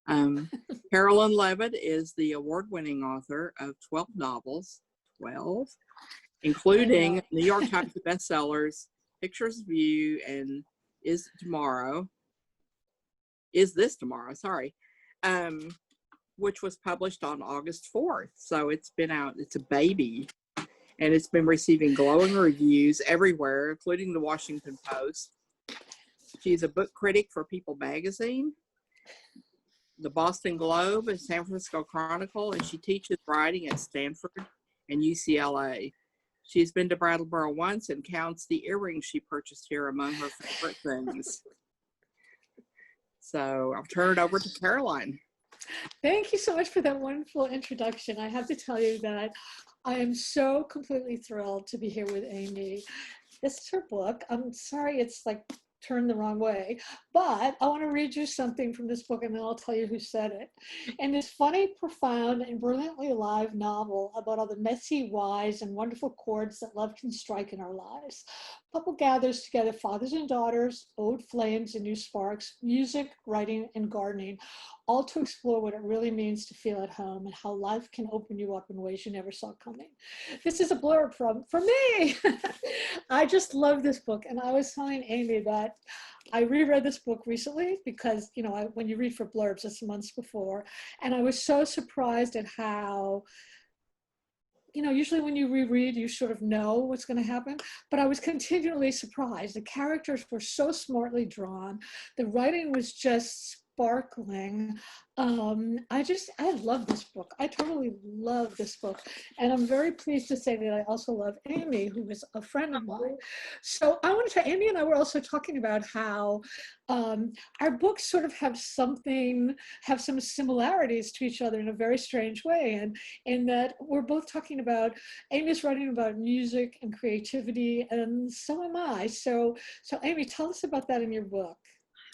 Carolyn Levitt is the award-winning author of 12 novels, 12, including New York Times bestsellers, Pictures of You, and Is This Tomorrow, sorry, which was published on August 4th. So it's been out, it's a baby, and it's been receiving glowing reviews everywhere, including the Washington Post. She's a book critic for People magazine, the Boston Globe, and San Francisco Chronicle, and she teaches writing at Stanford and UCLA. She's been to Brattleboro once and counts the earrings she purchased here among her favorite things. So I'll turn it over to Caroline. Thank you so much for that wonderful introduction. I have to tell you that I am so completely thrilled to be here with Amy. This is her book. I'm sorry it's like turned the wrong way, but I want to read you something from this book and then I'll tell you who said it. In this funny, profound, and brilliantly alive novel about all the messy, wise, and wonderful chords that love can strike in our lives, Poeppel gathers together fathers and daughters, old flames and new sparks, music, writing, and gardening, all to explore what it really means to feel at home and how life can open you up in ways you never saw coming. This is a blurb from me. I just love this book. And I was telling Amy that I reread this book recently because, you know, when you read for blurbs, it's months before. And I was so surprised at how, you know, usually when you reread, you sort of know what's going to happen, but I was continually surprised. The characters were so smartly drawn. The writing was just sparkling. I love this book. I totally love this book. And I'm very pleased to say that I also love Amy, who is a friend of mine. So I want to tell, Amy and I were also talking about how our books sort of have some similarities to each other in a very strange way. And in that we're both talking about, Amy's writing about music and creativity, and so am I. So Amy, tell us about that in your book.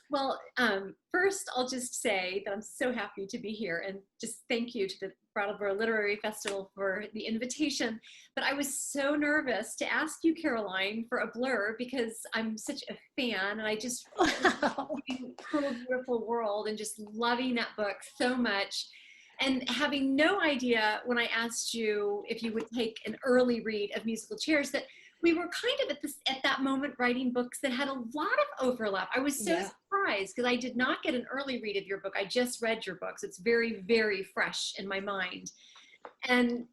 Well, first, I'll just say that I'm so happy to be here and just thank you to the Brattleboro Literary Festival for the invitation. But I was so nervous to ask you, Caroline, for a blurb because I'm such a fan and I just Cruel, Beautiful World and just loving that book so much. And having no idea when I asked you if you would take an early read of Musical Chairs that we were kind of at that moment writing books that had a lot of overlap. I was so surprised because I did not get an early read of your book. I just read your book, so it's very, very fresh in my mind. And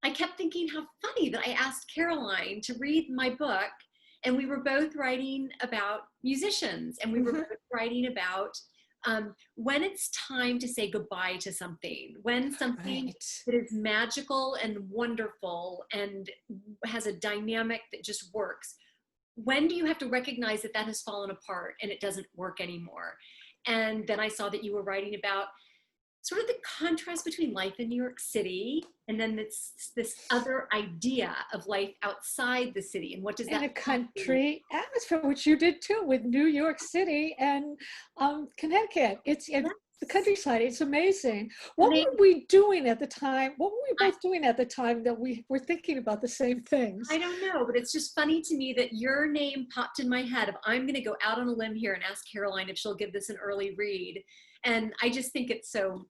I kept thinking how funny that I asked Caroline to read my book, and we were both writing about musicians, and we were both writing about when it's time to say goodbye to something, when something that is magical and wonderful and has a dynamic that just works, when do you have to recognize that that has fallen apart and it doesn't work anymore? And then I saw that you were writing about sort of the contrast between life in New York City and then this other idea of life outside the city. And what does that mean? In a country atmosphere, which you did too with New York City and Connecticut. It's the countryside. It's amazing. What were we doing at the time? What were we both doing at the time that we were thinking about the same things? I don't know, but it's just funny to me that your name popped in my head of I'm going to go out on a limb here and ask Caroline if she'll give this an early read. And I just think it's so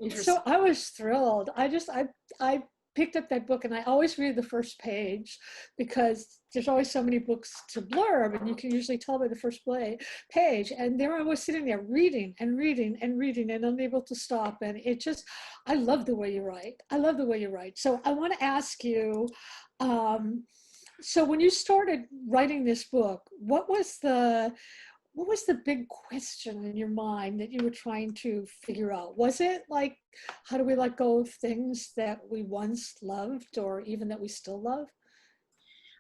interesting. So I was thrilled. I picked up that book and I always read the first page because there's always so many books to blurb and you can usually tell by the first page. And there I was sitting there reading and reading and reading and unable to stop. And it just, I love the way you write. I love the way you write. So I want to ask you, so when you started writing this book, what was the big question in your mind that you were trying to figure out? Was it like, how do we let go of things that we once loved or even that we still love?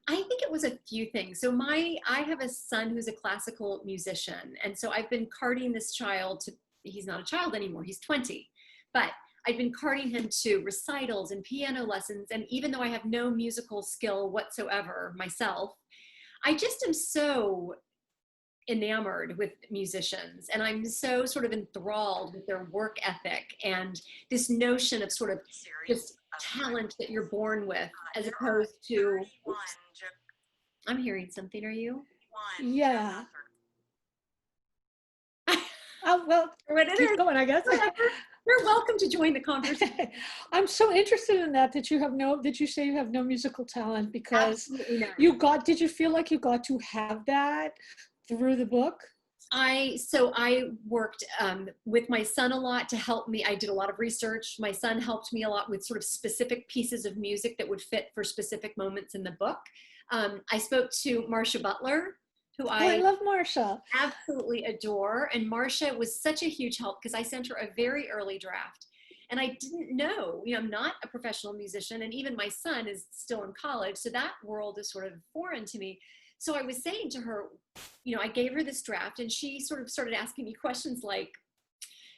I think it was a few things. So I have a son who's a classical musician. And so I've been carting this child he's not a child anymore, he's 20. But I've been carting him to recitals and piano lessons. And even though I have no musical skill whatsoever myself, I just am so enamored with musicians and I'm so sort of enthralled with their work ethic and this notion of sort of this talent that you're born with as opposed to I'm hearing something. Are you? Yeah. Oh, well, or what it keep is. going, I guess. Whatever. You're welcome to join the conversation. I'm so interested in that did you say you have no musical talent because Absolutely not. did you feel like you got to have that through the book? So I worked with my son a lot to help me. I did a lot of research. My son helped me a lot with sort of specific pieces of music that would fit for specific moments in the book. I spoke to Marcia Butler, who I love Marcia. absolutely adore. And Marcia was such a huge help because I sent her a very early draft. And I didn't know, I'm not a professional musician, and even my son is still in college. So that world is sort of foreign to me. So I was saying to her, I gave her this draft and she sort of started asking me questions like,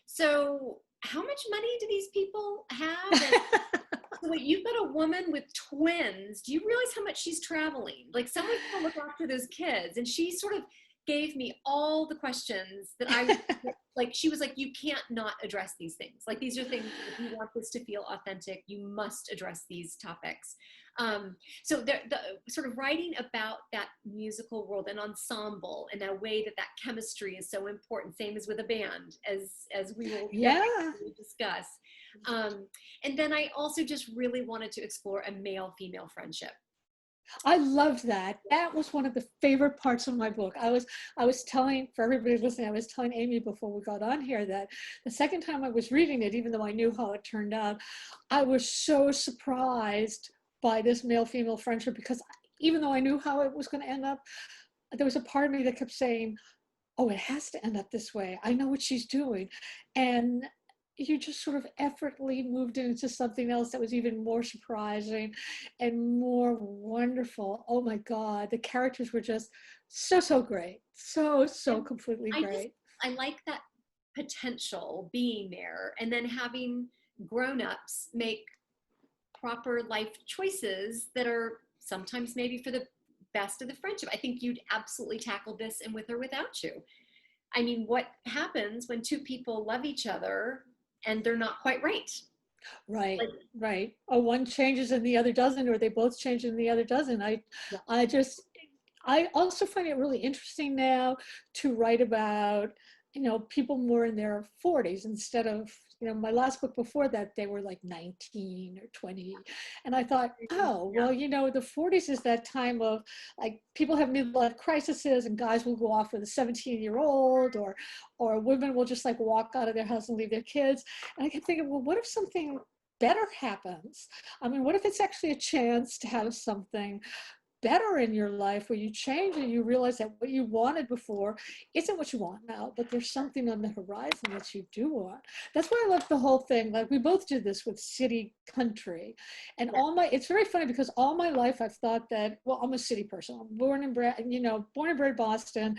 so how much money do these people have? And, so wait, you've got a woman with twins. Do you realize how much she's traveling? Like, someone's gonna look after those kids. And she sort of gave me all the questions that I like. She was like, you can't not address these things. Like, these are things, if you want this to feel authentic, you must address these topics. So the sort of writing about that musical world and ensemble in a way that chemistry is so important, same as with a band, as we will discuss. And then I also just really wanted to explore a male-female friendship. I loved that. That was one of the favorite parts of my book. I was telling, for everybody listening, I was telling Amy before we got on here that the second time I was reading it, even though I knew how it turned out, I was so surprised by this male-female friendship, because even though I knew how it was going to end up, there was a part of me that kept saying, oh, it has to end up this way. I know what she's doing. And you just sort of effortlessly moved into something else that was even more surprising and more wonderful. Oh my God, the characters were just so great. So completely great. I like that potential being there, and then having grown-ups make proper life choices that are sometimes maybe for the best of the friendship. I think you'd absolutely tackle this in With or Without You. I mean, what happens when two people love each other and they're not quite right? Right, right. Or one changes and the other doesn't, or they both change and the other doesn't. I also find it really interesting now to write about, people more in their 40s instead of, my last book before that, they were like 19 or 20. And I thought, oh, well, the 40s is that time of, like, people have midlife crises and guys will go off with a 17-year-old, or women will just like walk out of their house and leave their kids. And I kept thinking, well, what if something better happens? I mean, what if it's actually a chance to have something better in your life where you change and you realize that what you wanted before isn't what you want now, but there's something on the horizon that you do want. That's why I love the whole thing. Like, we both did this with city country, and it's very funny because all my life I've thought that, well, I'm a city person. I'm born and bred Boston,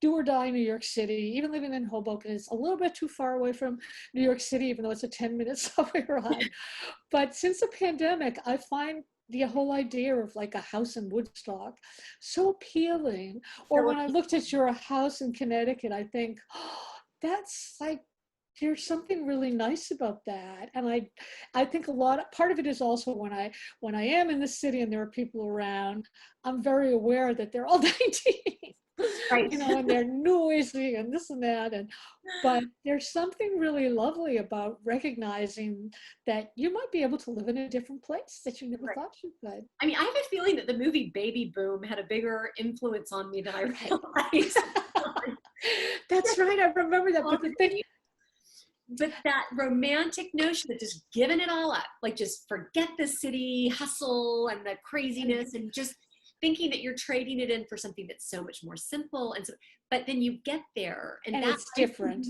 do or die New York City. Even living in Hoboken is a little bit too far away from New York City, even though it's a 10-minute subway ride. But since the pandemic, I find the whole idea of like a house in Woodstock so appealing. Or when I looked at your house in Connecticut, I think, oh, that's like, there's something really nice about that. And I think part of it is also when I am in the city and there are people around, I'm very aware that they're all 19. Right. And they're noisy and this and that. But there's something really lovely about recognizing that you might be able to live in a different place that you never thought you could. I mean, I have a feeling that the movie Baby Boom had a bigger influence on me than I realized. That's right. I remember that. But that romantic notion of just giving it all up, like just forget the city hustle and the craziness, and just thinking that you're trading it in for something that's so much more simple. But then you get there and that's it's different.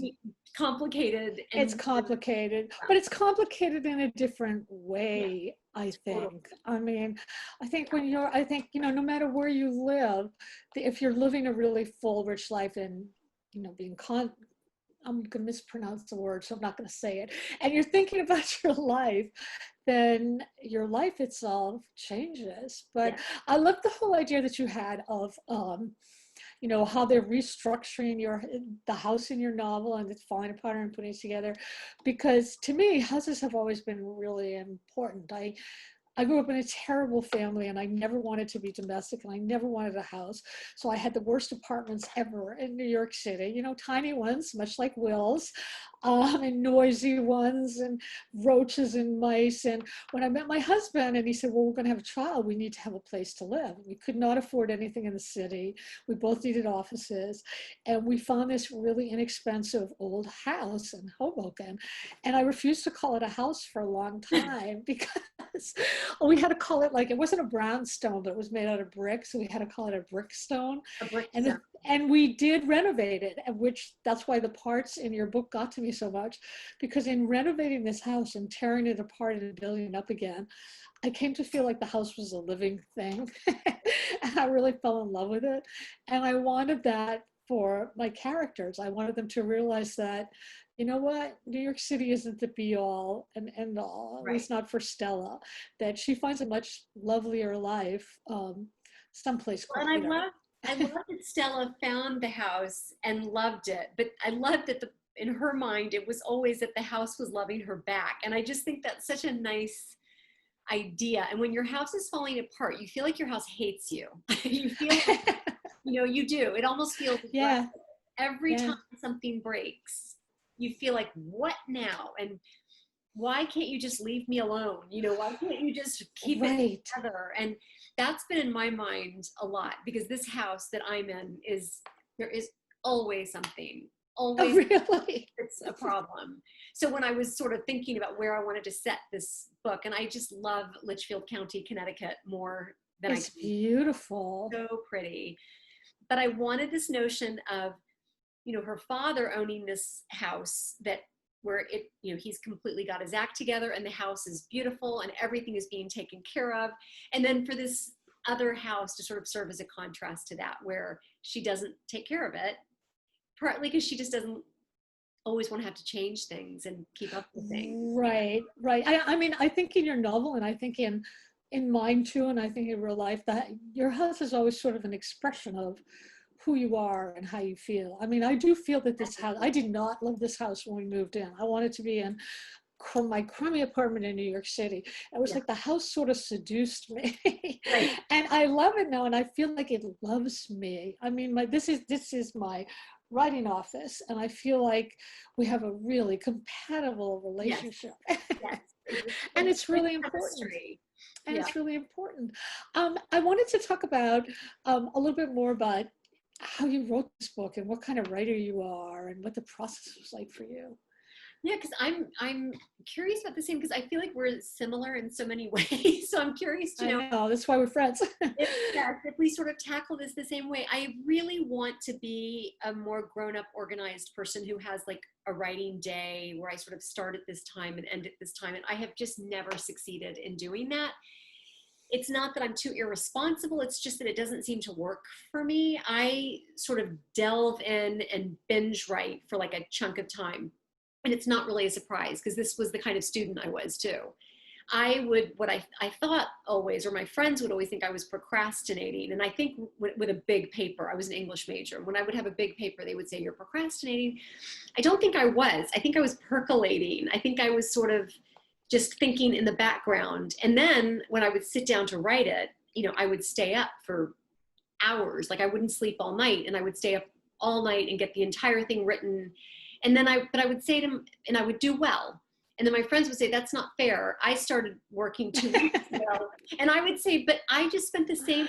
Complicated. It's complicated, but it's complicated in a different way, I think. I mean, I think no matter where you live, if you're living a really full, rich life and, I'm going to mispronounce the word, so I'm not going to say it, and you're thinking about your life, then your life itself changes. But I love the whole idea that you had of, how they're restructuring the house in your novel and it's falling apart and putting it together. Because to me, houses have always been really important. I grew up in a terrible family, and I never wanted to be domestic, and I never wanted a house. So I had the worst apartments ever in New York City, you know, tiny ones, much like Will's, and noisy ones, and roaches and mice. And when I met my husband, and he said, well, we're going to have a child, we need to have a place to live. We could not afford anything in the city. We both needed offices. And we found this really inexpensive old house in Hoboken. And I refused to call it a house for a long time because we had to call it, like, it wasn't a brownstone, but it was made out of brick. So we had to call it a brickstone. A brick And, stone. and we did renovate it, which that's why the parts in your book got to me so much, because in renovating this house and tearing it apart and building it up again, I came to feel like the house was a living thing. And I really fell in love with it. And I wanted that for my characters. I wanted them to realize that, you know what, New York City isn't the be all and end all, at least not for Stella, that she finds a much lovelier life someplace And quieter. I love that Stella found the house and loved it, but I loved that in her mind, it was always that the house was loving her back. And I just think that's such a nice idea. And when your house is falling apart, you feel like your house hates you. You feel like, you know, you do. It almost feels like every time something breaks, you feel like, what now? And why can't you just leave me alone? You know, why can't you just keep it together? And that's been in my mind a lot, because this house that I'm in there is always something. Always. Oh, really? It's a problem. So when I was sort of thinking about where I wanted to set this book, and I just love Litchfield County, Connecticut more than it's beautiful. So pretty. But I wanted this notion of, you know, her father owning this house where he's completely got his act together, and the house is beautiful and everything is being taken care of. And then for this other house to sort of serve as a contrast to that, where she doesn't take care of it, partly because she just doesn't always want to have to change things and keep up with things. Right. I mean, I think in your novel, and I think in mine too, and I think in real life, that your house is always sort of an expression of who you are and how you feel. I mean, I do feel that this house, I did not love this house when we moved in. I wanted to be in my crummy apartment in New York City. It was like the house sort of seduced me. Right. And I love it now, and I feel like it loves me. I mean, this is my writing office, and I feel like we have a really compatible relationship. Yes. And it's really important. And it's really important. I wanted to talk about a little bit more about how you wrote this book and what kind of writer you are and what the process was like for you. Yeah, because I'm curious about the same, because I feel like we're similar in so many ways. So I'm curious to know. I know, that's why we're friends. if we sort of tackle this the same way. I really want to be a more grown-up, organized person who has like a writing day where I sort of start at this time and end at this time. And I have just never succeeded in doing that. It's not that I'm too irresponsible. It's just that it doesn't seem to work for me. I sort of delve in and binge write for like a chunk of time. And it's not really a surprise, because this was the kind of student I was too. What I thought always, or my friends would always think I was procrastinating. And I think with a big paper, I was an English major. When I would have a big paper, they would say, you're procrastinating. I don't think I was. I think I was percolating. I think I was sort of just thinking in the background. And then when I would sit down to write it, you know, I would stay up for hours. Like I wouldn't sleep all night, and I would stay up all night and get the entire thing written. And then I would say to them, and I would do well. And then my friends would say, that's not fair. I started working 2 weeks ago. And I would say, but I just spent the same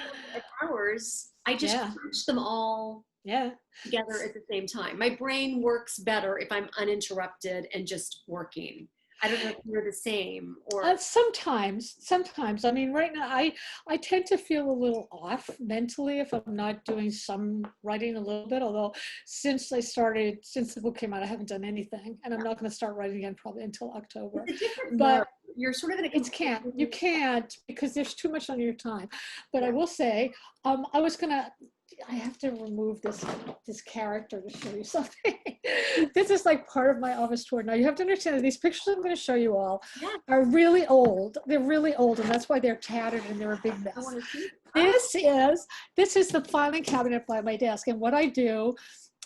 hours. I just crunched them all together at the same time. My brain works better if I'm uninterrupted and just working. I don't know if you're the same, or sometimes. I mean, right now I tend to feel a little off mentally if I'm not doing some writing a little bit. Although since the book came out, I haven't done anything, and I'm not going to start writing again probably until October. But you're sort of you can't because there's too much on your time. But I will say, I have to remove this character to show you something. This is like part of my office tour. Now you have to understand that these pictures I'm going to show you all are really old. They're really old, and that's why they're tattered and they're a big mess. This is the filing cabinet by my desk, and what I do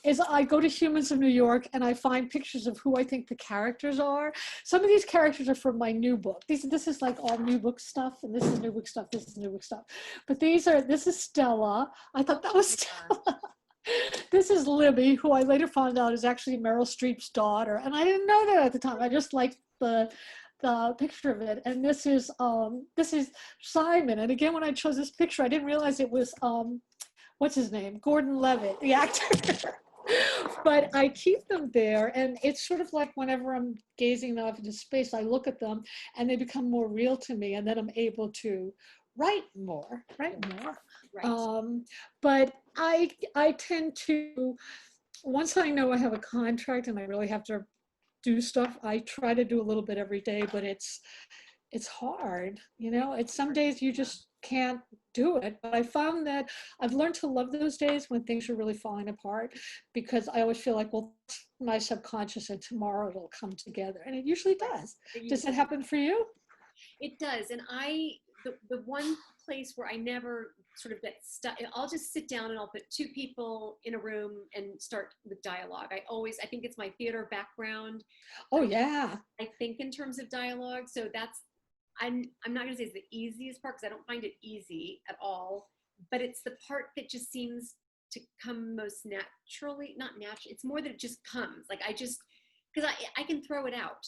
is I go to Humans of New York and I find pictures of who I think the characters are. Some of these characters are from my new book. This is like all new book stuff, and this is new book stuff, this is new book stuff. But this is Stella. I thought that was Stella. This is Libby, who I later found out is actually Meryl Streep's daughter. And I didn't know that at the time. I just liked the picture of it. And this is Simon. And again, when I chose this picture, I didn't realize it was what's his name? Gordon Levitt, the actor. But I keep them there, and it's sort of like whenever I'm gazing off into space, I look at them and they become more real to me, and then I'm able to write more. Right. But I tend to, once I know I have a contract and I really have to do stuff, I try to do a little bit every day, but it's hard, you know. It's some days you just can't do it. But I found that I've learned to love those days when things are really falling apart, because I always feel like, well, my subconscious, and tomorrow it'll come together, and it usually does. Does that happen for you? It does. And the one place where I never sort of get stuck, I'll just sit down and I'll put two people in a room and start with dialogue. I think it's my theater background. Oh yeah. I think in terms of dialogue. So I'm not going to say it's the easiest part, because I don't find it easy at all, but it's the part that just seems to come most naturally. Not naturally, it's more that it just comes. Like because I can throw it out,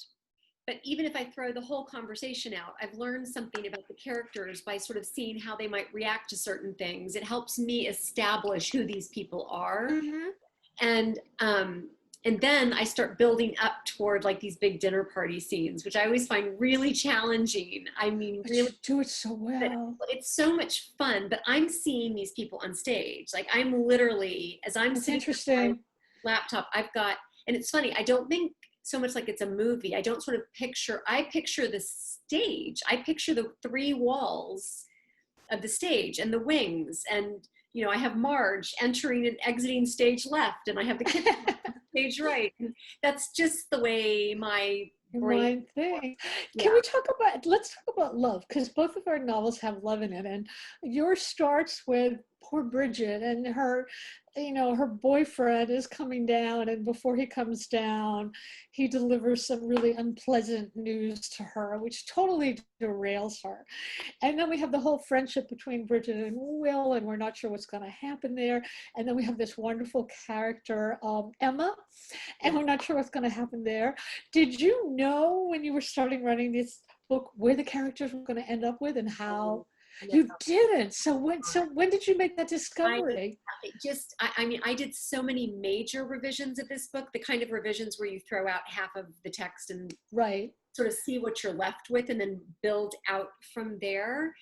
but even if I throw the whole conversation out, I've learned something about the characters by sort of seeing how they might react to certain things. It helps me establish who these people are. Mm-hmm. And then I start building up toward like these big dinner party scenes, which I always find really challenging. I mean, but really, you do it so well. It's so much fun, but I'm seeing these people on stage. Like I'm literally, as I'm That's sitting interesting. on my laptop, and it's funny, I don't think so much like it's a movie. I don't sort of I picture the stage. I picture the three walls of the stage and the wings, and you know, I have Marge entering and exiting stage left, and I have the kids stage right. And that's just the way my brain thing. Yeah. Can we let's talk about love, because both of our novels have love in it, and yours starts with poor Bridget and her, you know, her boyfriend is coming down, and before he comes down, he delivers some really unpleasant news to her, which totally derails her. And then we have the whole friendship between Bridget and Will, and we're not sure what's going to happen there. And then we have this wonderful character, Emma, and we're not sure what's going to happen there. Did you know when you were starting writing this book where the characters were going to end up with and how? You didn't. So when did you make that discovery? I mean, I did so many major revisions of this book, the kind of revisions where you throw out half of the text and sort of see what you're left with and then build out from there.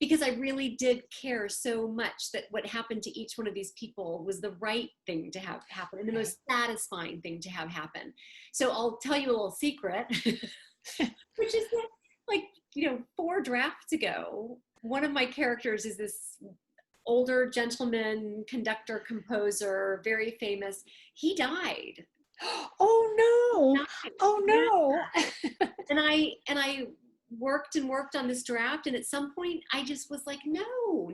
Because I really did care so much that what happened to each one of these people was the right thing to have happen and the most satisfying thing to have happen. So I'll tell you a little secret, which is that, like, you know, 4 drafts ago, one of my characters is this older gentleman, conductor, composer, very famous. He died. Oh no! Oh no! And I worked on this draft, and at some point I just was like, no.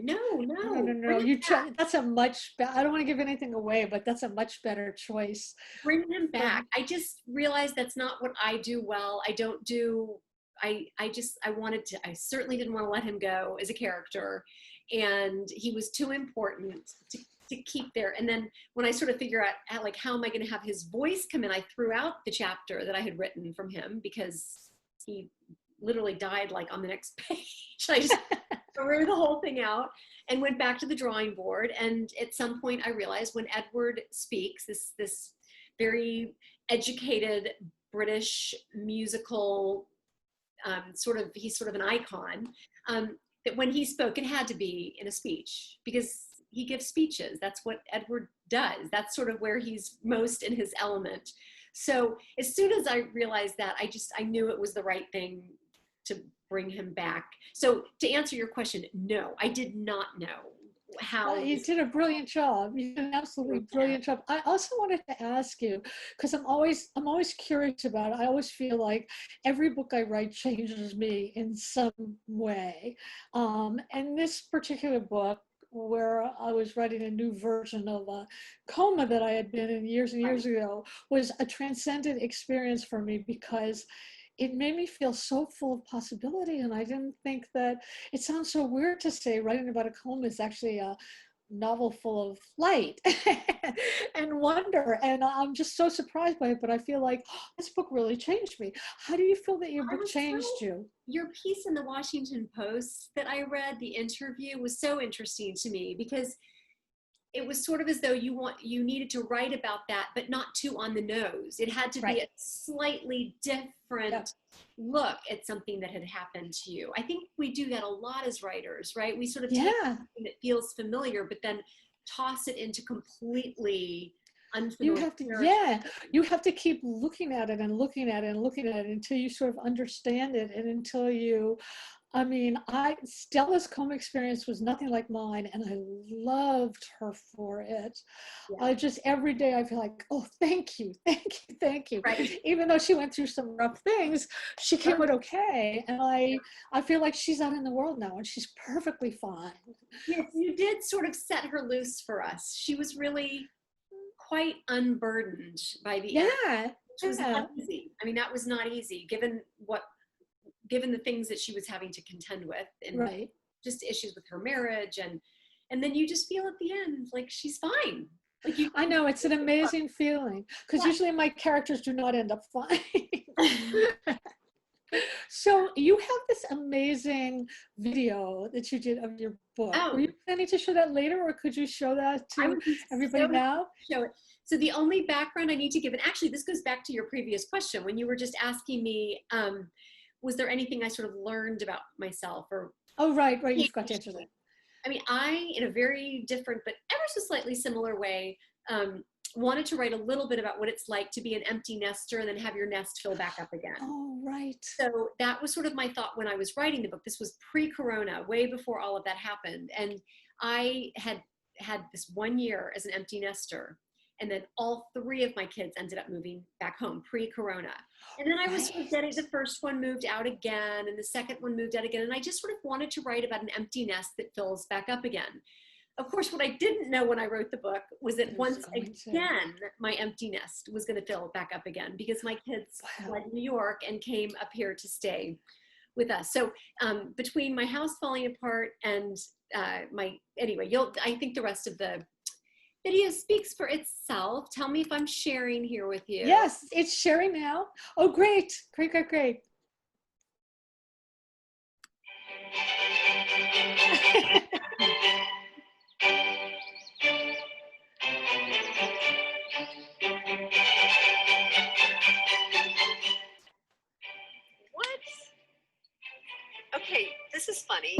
That's a much better. I don't want to give anything away, but that's a much better choice. Bring him back. I just realized that's not what I do well. I don't do. I certainly didn't want to let him go as a character, and he was too important to keep there. And then when I sort of figure out like, how am I going to have his voice come in, I threw out the chapter that I had written from him because he literally died like on the next page. I just threw the whole thing out and went back to the drawing board. And at some point I realized when Edward speaks, this very educated British musical he's sort of an icon, that when he spoke, it had to be in a speech because he gives speeches. That's what Edward does. That's sort of where he's most in his element. So as soon as I realized that, I knew it was the right thing to bring him back. So to answer your question, no, I did not know how. You did a brilliant job. You did an absolutely brilliant job. I also wanted to ask you, because I'm always curious about it. I always feel like every book I write changes me in some way. And this particular book, where I was writing a new version of a coma that I had been in years and years ago was a transcendent experience for me because it made me feel so full of possibility. And I didn't think that, it sounds so weird to say writing about a coma is actually a novel full of light and wonder. And I'm just so surprised by it, but I feel like this book really changed me. How do you feel that your book changed you? Your piece in the Washington Post that I read, the interview, was so interesting to me because it was sort of as though you needed to write about that, but not too on the nose. It had to be a slightly different look at something that had happened to you. I think we do that a lot as writers, right? We sort of take something that feels familiar, but then toss it into completely unfamiliar. You have to keep looking at it and looking at it and looking at it until you sort of understand it, and until you, I mean, Stella's coma experience was nothing like mine, and I loved her for it. I just, every day I feel like, oh, thank you, thank you, thank you. Right. Even though she went through some rough things, she came out okay. And I feel like she's out in the world now and she's perfectly fine. Yes, you did sort of set her loose for us. She was really quite unburdened by the end, which was not easy. I mean, that was not easy given the things that she was having to contend with, and just issues with her marriage, and then you just feel at the end like she's fine. Like I know, it's an amazing feeling, because usually my characters do not end up fine. So you have this amazing video that you did of your book. Were you planning to show that later, or could you show that to everybody now? Show it. So the only background I need to give, and actually this goes back to your previous question when you were just asking me, was there anything I sort of learned about myself? Or right, you forgot to answer that. I mean, I, in a very different but ever so slightly similar way, wanted to write a little bit about what it's like to be an empty nester and then have your nest fill back up again. Oh, right. So that was sort of my thought when I was writing the book. This was pre-corona, way before all of that happened. And I had this 1 year as an empty nester. And then all 3 of my kids ended up moving back home pre-corona. And then I was sort of getting, the first one moved out again, and the second one moved out again. And I just sort of wanted to write about an empty nest that fills back up again. Of course, what I didn't know when I wrote the book was that once again, my empty nest was going to fill back up again, because my kids fled New York and came up here to stay with us. So between my house falling apart and anyway, I think the rest of the video speaks for itself. Tell me if I'm sharing here with you. Yes, it's sharing now. Oh, great. Great. What? Okay, this is funny.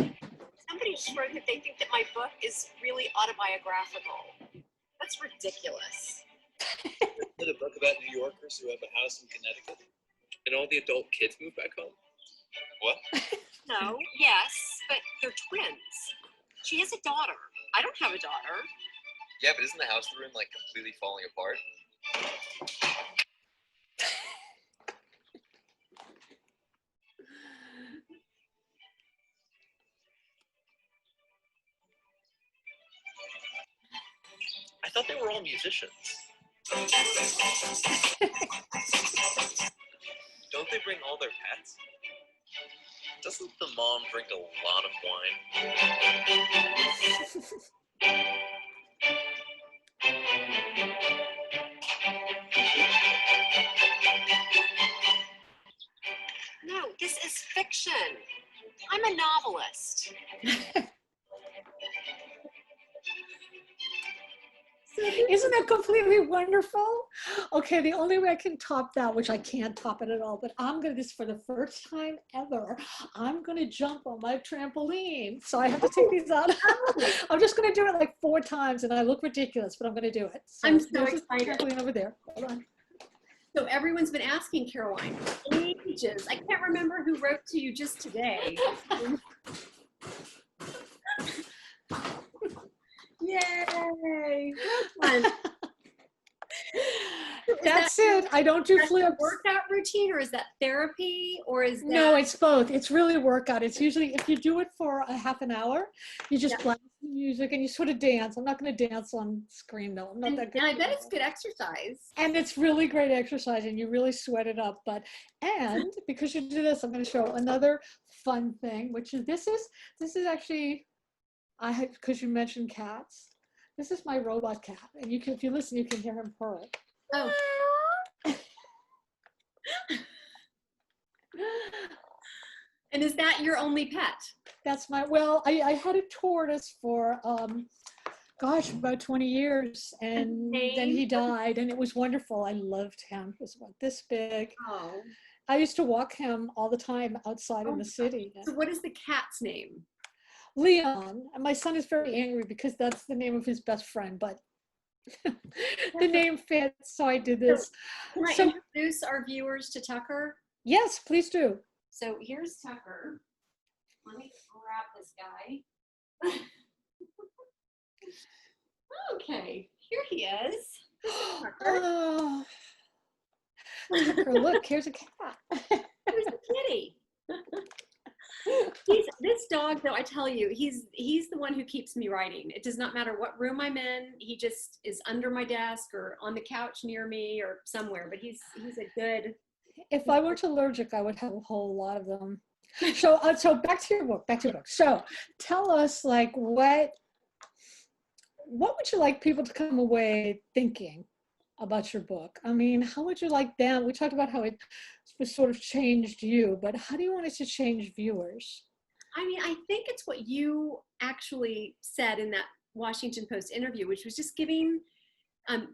Somebody just wrote that they think that my book is really autobiographical. That's ridiculous. Is it a book about New Yorkers who have a house in Connecticut and all the adult kids move back home? What? No, yes, but they're twins. She has a daughter. I don't have a daughter. Yeah, but isn't the house they're in like completely falling apart? I thought they were all musicians. Don't they bring all their pets? Doesn't the mom drink a lot of wine? No, this is fiction. I'm a novelist. Isn't that completely wonderful? Okay, the only way I can top that, which I can't top it at all, but I'm going to, this for the first time ever, I'm going to jump on my trampoline. So I have to take these out. I'm just going to do it like 4 times, and I look ridiculous, but I'm going to do it. So I'm so excited. Trampoline over there. Hold on. So everyone's been asking Caroline ages. I can't remember who wrote to you just today. Yay! Fun. That's it. I don't do that's a flips. workout routine, or is that therapy, or is that? No, it's both. It's really a workout. It's usually, if you do it for a half an hour, you just blast the music and you sort of dance. I'm not going to dance on screen though. I'm not that good. And I bet it's good exercise. And it's really great exercise and you really sweat it up. And because you do this, I'm going to show another fun thing, which is, this is actually, because you mentioned cats. This is my robot cat. And you can, if you listen, you can hear him purr. Oh. And is that your only pet? That's my, well, I had a tortoise for, gosh, about 20 years. And then he died and it was wonderful. I loved him. He was about this big. Oh. I used to walk him all the time outside in the city. So what is the cat's name? Leon. And my son is very angry because that's the name of his best friend, but the name fits, so I did this. Can I introduce our viewers to Tucker? Yes, please do. So here's Tucker. Let me grab this guy. Okay, here he is. This is Tucker. Oh. Tucker, look, here's a cat. Here's a kitty. This dog, though, I tell you, he's the one who keeps me writing. It does not matter what room I'm in. He just is under my desk or on the couch near me or somewhere. But he's a good. If I weren't allergic, I would have a whole lot of them. So back to your book. So tell us, like, what would you like people to come away thinking about your book? I mean, how would you like them? We talked about how it sort of changed you, but how do you want it to change viewers? I mean, I think it's what you actually said in that Washington Post interview, which was just giving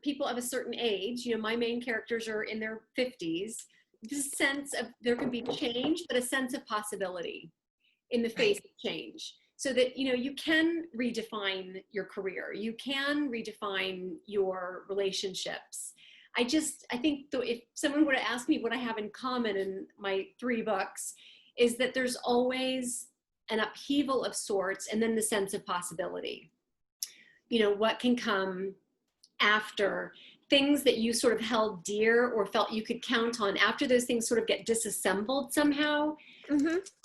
people of a certain age, you know, my main characters are in their 50s, this sense of there can be change, but a sense of possibility in the face of change. So that, you know, you can redefine your career, you can redefine your relationships. I think though, if someone were to ask me what I have in common in my 3 books, is that there's always an upheaval of sorts and then the sense of possibility. You know, what can come after things that you sort of held dear or felt you could count on, after those things sort of get disassembled somehow,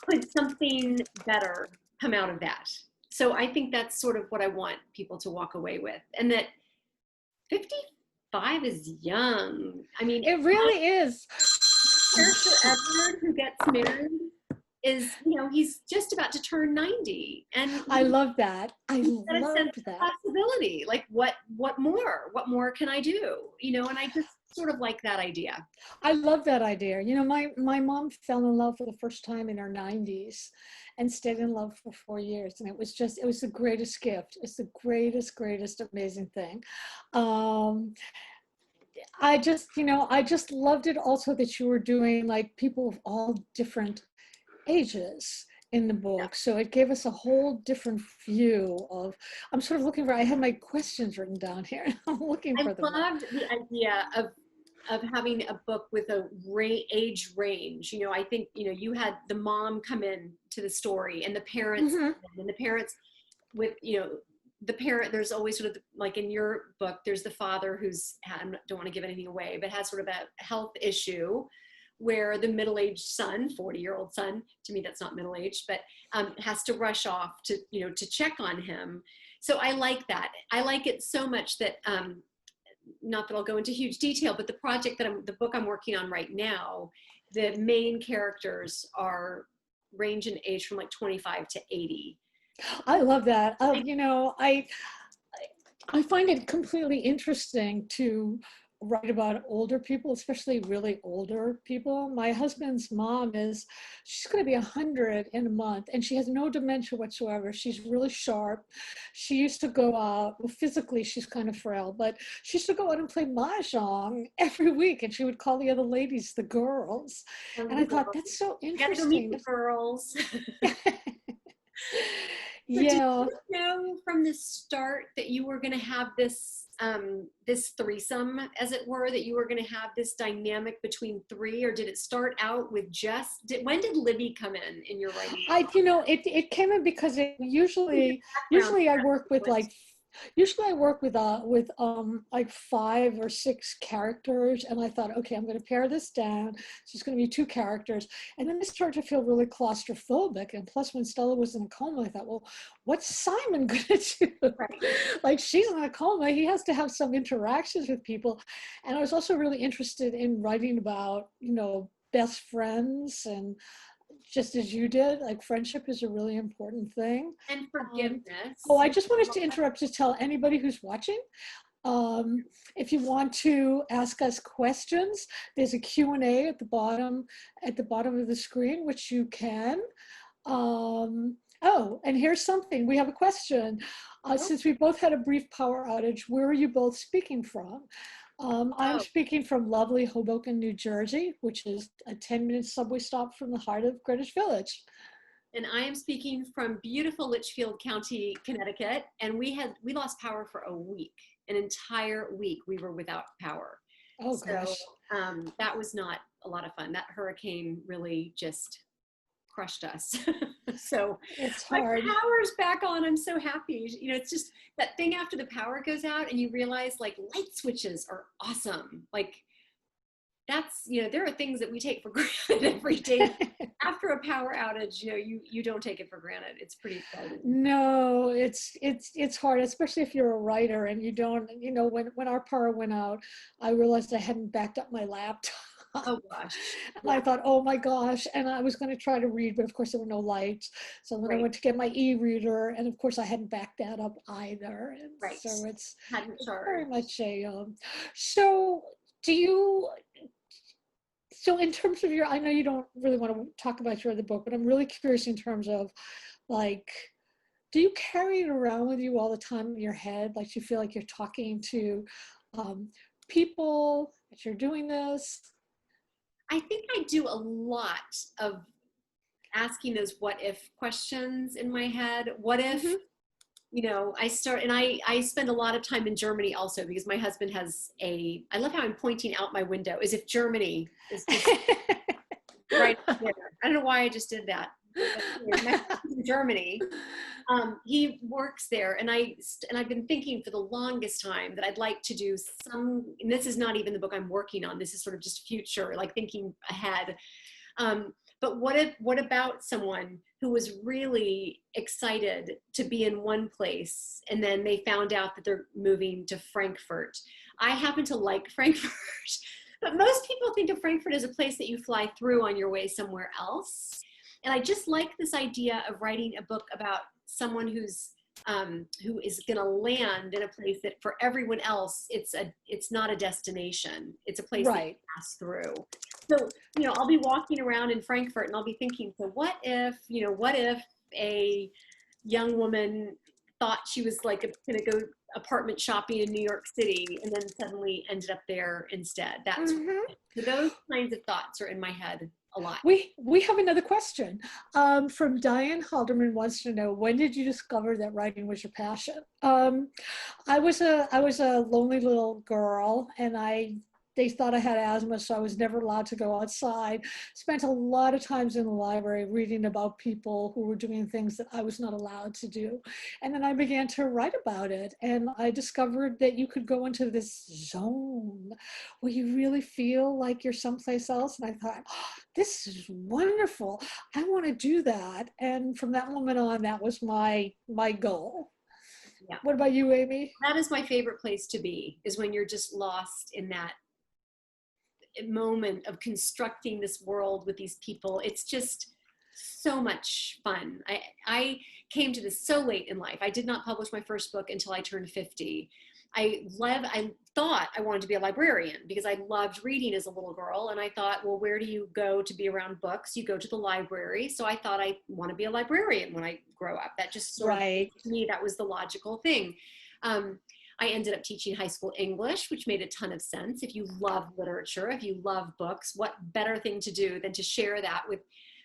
could something better come out of that? So I think that's sort of what I want people to walk away with, and that 55 is young. I mean, it really is. Character Edward, who gets married, is, you know, he's just about to turn 90, and I love that. I love that possibility. Like, what more can I do? You know, and I just sort of like that idea. I love that idea. You know, my mom fell in love for the first time in her 90s and stayed in love for 4 years. And it was the greatest gift. It's the greatest amazing thing. I just loved it also that you were doing like people of all different ages in the book. So it gave us a whole different view of, I'm sort of looking for, I had my questions written down here. I'm looking for them. I loved the idea of having a book with a age range. You know, I think, you know, you had the mom come in to the story and the parents, and the parents with, you know, the parent, there's always sort of, like in your book, there's the father who's, I don't want to give anything away, but has sort of a health issue, where the middle-aged son, 40-year-old son, to me that's not middle-aged, but has to rush off to, you know, to check on him. So I like that. I like it so much that, not that I'll go into huge detail, but the book I'm working on right now, the main characters range in age from like 25 to 80. I love that. You know, I find it completely interesting to write about older people, especially really older people. My husband's mom she's going to be 100 in a month, and she has no dementia whatsoever. She's really sharp. She used to go out, well, physically she's kind of frail, but she used to go out and play mahjong every week, and she would call the other ladies the girls. And I thought, that's so interesting. Meet the girls. Yeah. Did you know from the start that you were going to have this this threesome, as it were, that you were going to have this dynamic between 3, or did it start out with when did Libby come in your writing? You know, it came in because usually I work with like Usually I work with like 5 or 6 characters, and I thought, okay, I'm going to pare this down. So it's going to be 2 characters. And then I started to feel really claustrophobic. And plus, when Stella was in a coma, I thought, well, what's Simon going to do? Right. Like, she's in a coma. He has to have some interactions with people. And I was also really interested in writing about, best friends, and just as you did, like, friendship is a really important thing. And forgiveness. Oh, I just wanted to interrupt to tell anybody who's watching, if you want to ask us questions, there's a Q&A at the bottom of the screen, which you can. Oh, and here's something. We have a question. Since we both had a brief power outage, where are you both speaking from? I'm speaking from lovely Hoboken, New Jersey, which is a 10-minute subway stop from the heart of Greenwich Village. And I am speaking from beautiful Litchfield County, Connecticut. And we lost power for a week, an entire week we were without power. Oh, gosh. That was not a lot of fun. That hurricane really just crushed us. So it's hard. My power's back on. I'm so happy. It's just that thing after the power goes out and you realize, like, light switches are awesome. Like, that's, there are things that we take for granted every day. After a power outage, you don't take it for granted. It's pretty exciting. No, it's hard, especially if you're a writer and you don't, when our power went out, I realized I hadn't backed up my laptop. Oh gosh. And I thought, oh my gosh. And I was going to try to read, but of course there were no lights. So then I went to get my e-reader, and of course I hadn't backed that up either. And so it's very much so in terms of I know you don't really want to talk about your other book, but I'm really curious in terms of, like, do you carry it around with you all the time in your head? Like, you feel like you're talking to people as you're doing this? I think I do a lot of asking those what if questions in my head. What if, I spend a lot of time in Germany also, because my husband has I love how I'm pointing out my window as if Germany is just right there. I don't know why I just did that. In Germany, he works there, and I've been thinking for the longest time that I'd like to do and this is not even the book I'm working on. This is sort of just future, like thinking ahead. But what about someone who was really excited to be in one place, and then they found out that they're moving to Frankfurt? I happen to like Frankfurt, but most people think of Frankfurt as a place that you fly through on your way somewhere else. And I just like this idea of writing a book about someone who is going to land in a place that for everyone else, it's not a destination. It's a place that you pass through. So, I'll be walking around in Frankfurt and I'll be thinking, so what if a young woman thought she was like going to go apartment shopping in New York City and then suddenly ended up there instead? That's so those kinds of thoughts are in my head a lot. We have another question from Diane Halderman. Wants to know, when did you discover that writing was your passion? I was a lonely little girl, and they thought I had asthma, so I was never allowed to go outside. Spent a lot of times in the library reading about people who were doing things that I was not allowed to do. And then I began to write about it. And I discovered that you could go into this zone where you really feel like you're someplace else. And I thought, oh, this is wonderful. I want to do that. And from that moment on, that was my goal. Yeah. What about you, Amy? That is my favorite place to be, is when you're just lost in that moment of constructing this world with these people. It's just so much fun. I came to this so late in life. I did not publish my first book until I turned 50. I thought I wanted to be a librarian because I loved reading as a little girl. And I thought, well, where do you go to be around books? You go to the library. So I thought I want to be a librarian when I grow up. That just sort of, to me, that was the logical thing. I ended up teaching high school English, which made a ton of sense. If you love literature, if you love books, what better thing to do than to share that with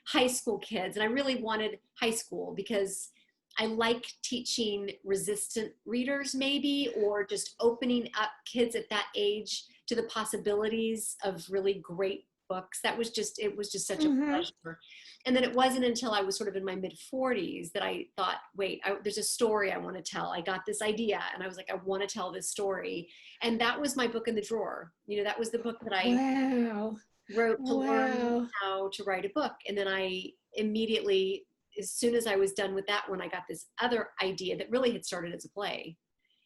high school kids? And I really wanted high school because I like teaching resistant readers, maybe, or just opening up kids at that age to the possibilities of really great books. It was just such a pleasure. And then it wasn't until I was sort of in my mid-40s that I thought, wait, there's a story I want to tell. I got this idea and I was like, I want to tell this story. And that was my book in the drawer. That was the book that I wrote to learn how to write a book. And then I immediately, as soon as I was done with that one, I got this other idea that really had started as a play.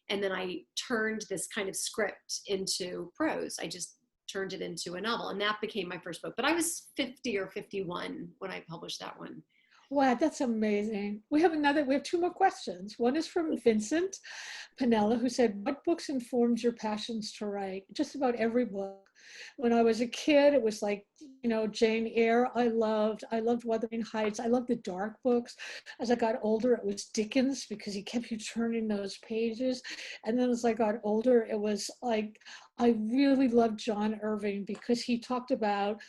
And then I turned this kind of script into prose. I just turned it into a novel, and that became my first book. But I was 50 or 51 when I published that one. Wow, that's amazing. We have two more questions. One is from Vincent Pinella, who said, what books informed your passions to write? Just about every book. When I was a kid, it was like, Jane Eyre, I loved Wuthering Heights. I loved the dark books. As I got older, it was Dickens, because he kept you turning those pages. And then as I got older, it was like, I really loved John Irving, because he talked about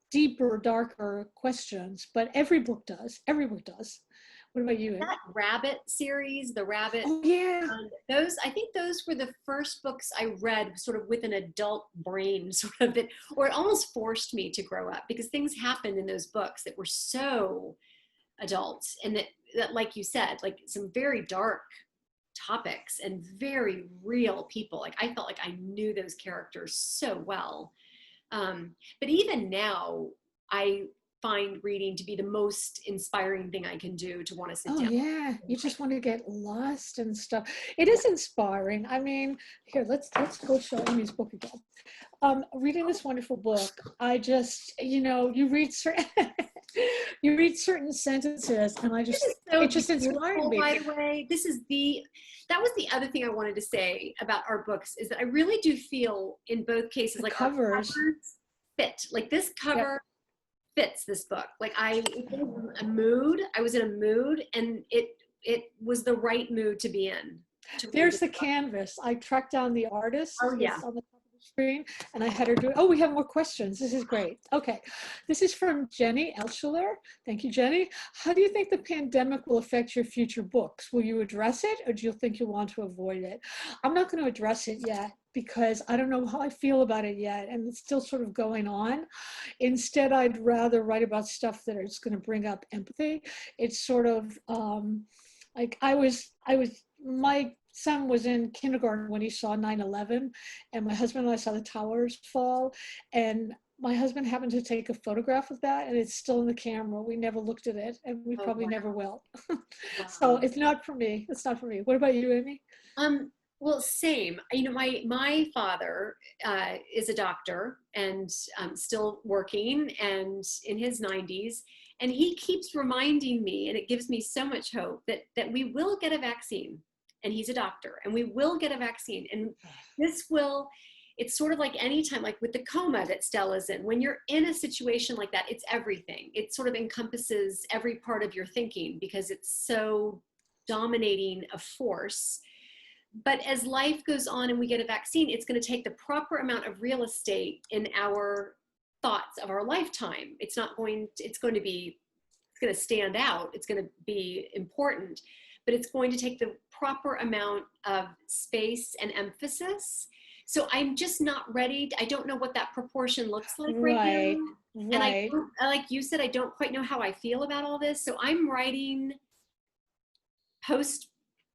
deeper, darker questions, but every book does. What about you? That Rabbit series, the Rabbit. Oh, yeah. I think those were the first books I read sort of with an adult brain, sort of, or it almost forced me to grow up, because things happened in those books that were so adult, and that like you said, like some very dark topics and very real people. Like I felt like I knew those characters so well. But even now, I find reading to be the most inspiring thing I can do, to want to sit down. Oh yeah, you just want to get lost and stuff. It is inspiring. I mean, here, let's go show Amy's book again. Reading this wonderful book, I just, you read certain you read certain sentences, and it just inspired me. By the way, that was the other thing I wanted to say about our books, is that I really do feel in both cases, The like covers. our covers fit. Like this cover fits this book. Like I was in a mood, and it was the right mood to be in. There's the canvas. I tracked down the artist. Oh yeah. On the top of the screen, and I had her do. Oh, we have more questions. This is great. Okay, this is from Jenny Elschler. Thank you, Jenny. How do you think the pandemic will affect your future books? Will you address it, or do you think you want to avoid it? I'm not going to address it yet, because I don't know how I feel about it yet, and it's still sort of going on. Instead, I'd rather write about stuff that is going to bring up empathy. It's sort of like my son was in kindergarten when he saw 9/11, and my husband and I saw the towers fall, and my husband happened to take a photograph of that, and it's still in the camera. We never looked at it, and we probably never will. So it's not for me. It's not for me. What about you, Amy? Well, same. My father is a doctor, and still working, and in his 90s. And he keeps reminding me, and it gives me so much hope, that we will get a vaccine. And he's a doctor, and we will get a vaccine. And it's sort of like any time, like with the coma that Stella's in, when you're in a situation like that, it's everything. It sort of encompasses every part of your thinking, because it's so dominating a force. But as life goes on and we get a vaccine, it's going to take the proper amount of real estate in our thoughts of our lifetime. It's going to stand out. It's going to be important, but it's going to take the proper amount of space and emphasis. So I'm just not ready. I don't know what that proportion looks like right now. Right. And like you said, I don't quite know how I feel about all this. So I'm writing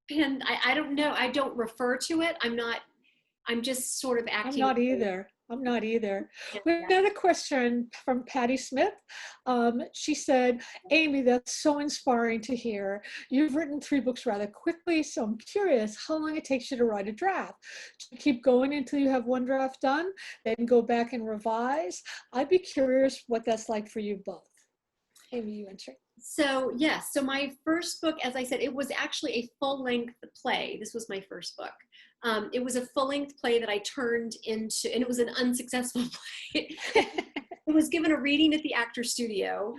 and I don't know. I don't refer to it. I'm just sort of acting. I'm not either. We have another question from Patty Smith. She said, Amy, that's so inspiring to hear. You've written 3 books rather quickly, so I'm curious how long it takes you to write a draft. Do you keep going until you have one draft done, then go back and revise? I'd be curious what that's like for you both. Amy, you answer. So yes, so my first book, as I said, it was actually a full-length play. This was my first book. It was a full-length play that I turned into, and it was an unsuccessful play. It was given a reading at the Actors Studio,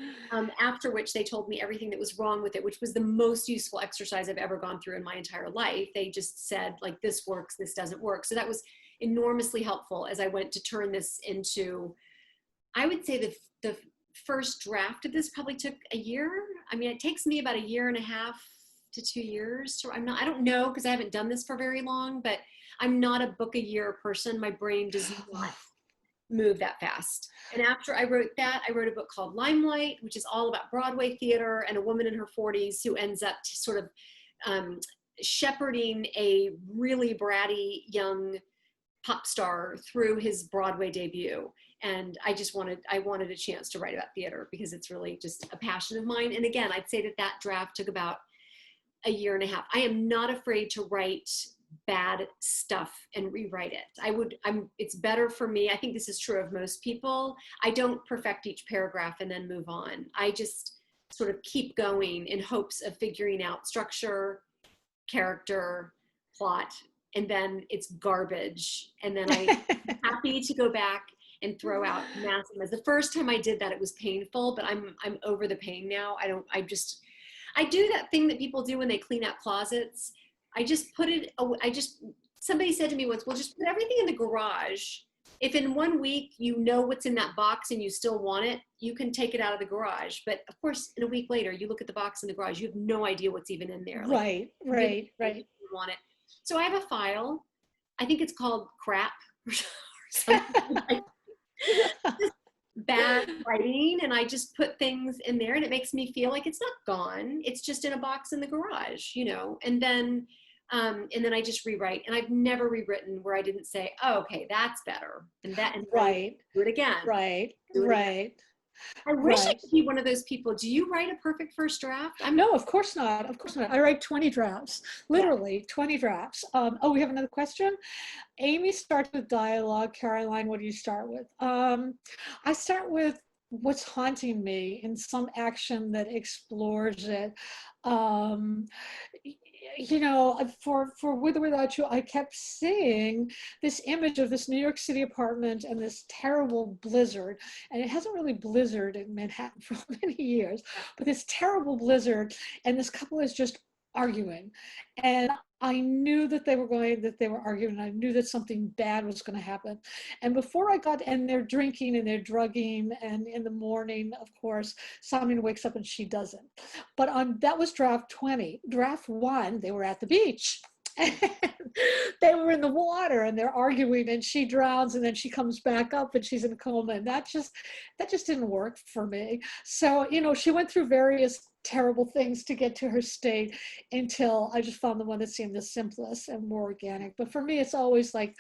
after which they told me everything that was wrong with it, which was the most useful exercise I've ever gone through in my entire life. They just said, like, this works, this doesn't work. So that was enormously helpful as I went to turn this into, I would say the first draft of this probably took a year. I mean, it takes me about 1.5 years to 2 years. I don't know, because I haven't done this for very long, but I'm not a book a year person. My brain does not move that fast. And after I wrote that, I wrote a book called Limelight, which is all about Broadway theater and a woman in her 40s who ends up sort of shepherding a really bratty young pop star through his Broadway debut. And I wanted a chance to write about theater because it's really just a passion of mine. And again, I'd say that draft took about a year and a half. I am not afraid to write bad stuff and rewrite it. It's better for me. I think this is true of most people. I don't perfect each paragraph and then move on. I just sort of keep going in hopes of figuring out structure, character, plot, and then it's garbage. And then I'm happy to go back and throw out massive. The first time I did that, it was painful, but I'm over the pain now. I do that thing that people do when they clean out closets. I just put it, somebody said to me once, well, just put everything in the garage. If in 1 week you know what's in that box and you still want it, you can take it out of the garage. But of course, in a week later, you look at the box in the garage, you have no idea what's even in there. Right. You want it. So I have a file. I think it's called crap or something like bad writing, and I just put things in there, and it makes me feel like it's not gone. It's just in a box in the garage, and then I just rewrite. And I've never rewritten where I didn't say, oh, okay, that's better, and right, do it again. Right. I wish I could be one of those people. Do you write a perfect first draft? No, of course not. Of course not. I write 20 drafts, literally 20 drafts. We have another question. Amy starts with dialogue. Caroline, what do you start with? I start with what's haunting me in some action that explores it. For With or Without You, I kept seeing this image of this New York City apartment and this terrible blizzard. And it hasn't really blizzarded in Manhattan for many years, but this terrible blizzard, and this couple is just arguing. And I knew that they were arguing. I knew that something bad was going to happen. And and they're drinking and they're drugging. And in the morning, of course, Simon wakes up and she doesn't. But that was draft 20. Draft 1, they were at the beach. And they were in the water and they're arguing, and she drowns, and then she comes back up and she's in a coma. And that just didn't work for me. So, she went through various terrible things to get to her state until I just found the one that seemed the simplest and more organic. But for me, it's always like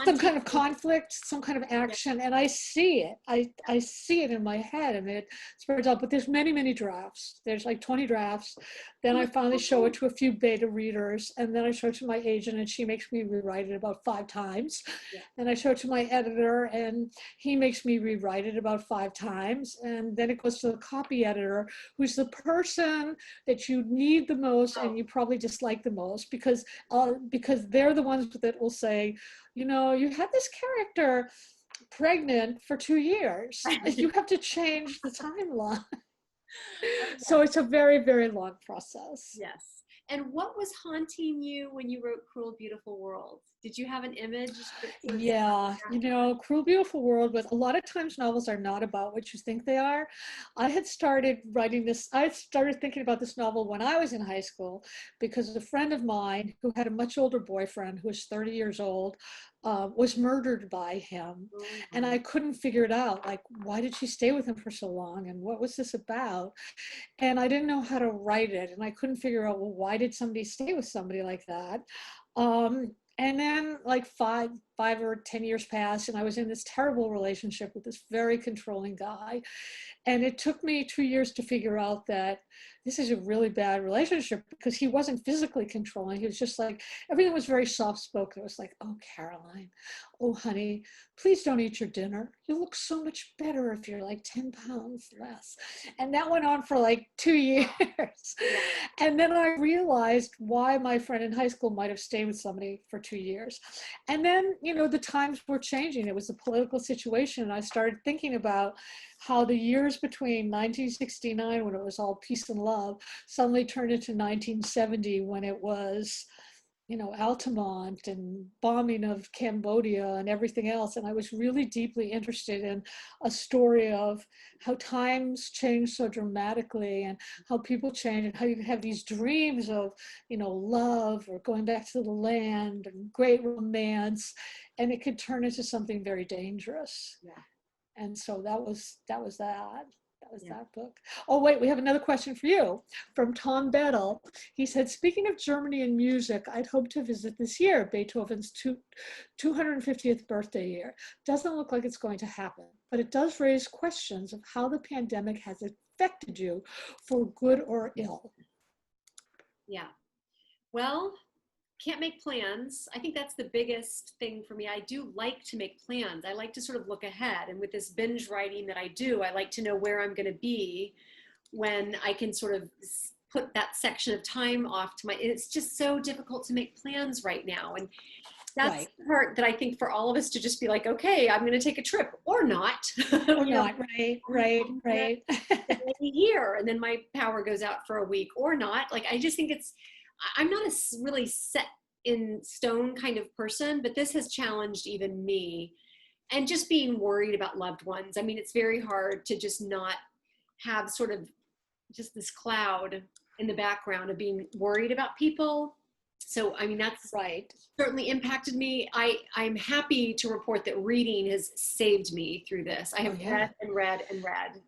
some kind of conflict, some kind of action, and I see it. I see it in my head, and it spreads out. But there's many, many drafts. There's like 20 drafts. Then I finally show it to a few beta readers, and then I show it to my agent, and she makes me rewrite it about 5 times. Yeah. Then I show it to my editor, and he makes me rewrite it about 5 times. And then it goes to the copy editor, who's the person that you need the most and you probably dislike the most, because they're the ones that will say, you had this character pregnant for 2 years. You have to change the timeline. So it's a very, very long process. Yes. And what was haunting you when you wrote Cruel, Beautiful World? Did you have an image? Yeah, Cruel, Beautiful World, but a lot of times novels are not about what you think they are. I started thinking about this novel when I was in high school, because a friend of mine who had a much older boyfriend who was 30 years old was murdered by him. Mm-hmm. And I couldn't figure it out. Like, why did she stay with him for so long? And what was this about? And I didn't know how to write it. And I couldn't figure out, well, why did somebody stay with somebody like that? And then like 5 or 10 years passed, and I was in this terrible relationship with this very controlling guy. And it took me 2 years to figure out that this is a really bad relationship, because he wasn't physically controlling. He was just like, everything was very soft-spoken. It was like, oh, Caroline, oh, honey, please don't eat your dinner. You look so much better if you're like 10 pounds less. And that went on for like 2 years. And then I realized why my friend in high school might have stayed with somebody for 2 years. And then, the times were changing. It was a political situation. And I started thinking about how the years between 1969, when it was all peace and love, suddenly turned into 1970, when it was Altamont and bombing of Cambodia and everything else. And I was really deeply interested in a story of how times change so dramatically and how people change and how you have these dreams of, love or going back to the land and great romance, and it could turn into something very dangerous. Yeah. And so that was that. That was Yeah. that book. Oh, wait, we have another question for you from Tom Bettel. He said, speaking of Germany and music, I'd hope to visit this year, Beethoven's 250th birthday year. Doesn't look like it's going to happen, but it does raise questions of how the pandemic has affected you for good or ill. Yeah. Well, can't make plans. I think that's the biggest thing for me. I do like to make plans. I like to sort of look ahead. And with this binge writing that I do, I like to know where I'm going to be when I can sort of put that section of time off to it's just so difficult to make plans right now. And that's Right. the part that I think for all of us to just be like, okay, I'm going to take a trip or not. Or not, right. Here, and then my power goes out for a week or not. Like, I just think I'm not a really set in stone kind of person, but this has challenged even me. And just being worried about loved ones. I mean, it's very hard to just not have sort of just this cloud in the background of being worried about people. So, I mean, that's right. Certainly impacted me. I'm happy to report that reading has saved me through this. I have read and read and read.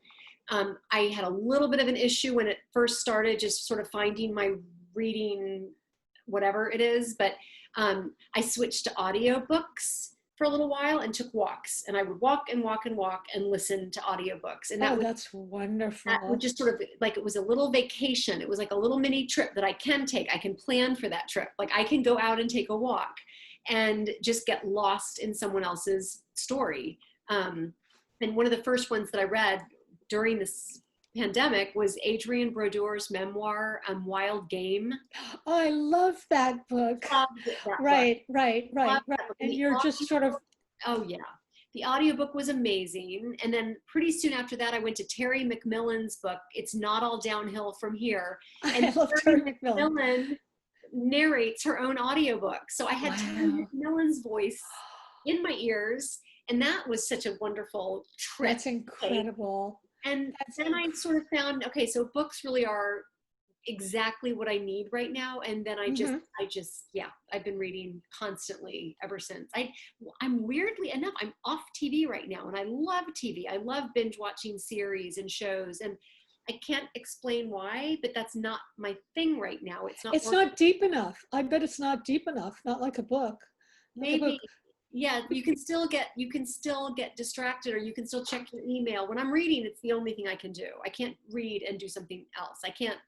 I had a little bit of an issue when it first started, just sort of finding my reading, whatever it is, but I switched to audiobooks for a little while and took walks, and I would walk and walk and walk and listen to audiobooks. And that's wonderful. That would just sort of, like, it was a little vacation. It was like a little mini trip that I can take. I can plan for that trip. Like, I can go out and take a walk and just get lost in someone else's story. And one of the first ones that I read during this pandemic was Adrienne Brodeur's memoir, Wild Game. Oh, I love that book. Right. And you're just sort of... Oh, yeah. The audiobook was amazing. And then pretty soon after that, I went to Terry McMillan's book, It's Not All Downhill From Here. And I love Terry McMillan. Narrates her own audiobook. So I had Terry McMillan's voice in my ears. And that was such a wonderful trip. That's incredible. And then I sort of found, okay, so books really are exactly what I need right now. And then I've been reading constantly ever since. I'm weirdly enough, I'm off TV right now, and I love TV. I love binge watching series and shows, and I can't explain why, but that's not my thing right now. It's not deep enough. I bet it's not deep enough. Not like a book. Maybe. Yeah, you can still get distracted, or you can still check your email. When I'm reading, it's the only thing I can do. I can't read and do something else. I can't,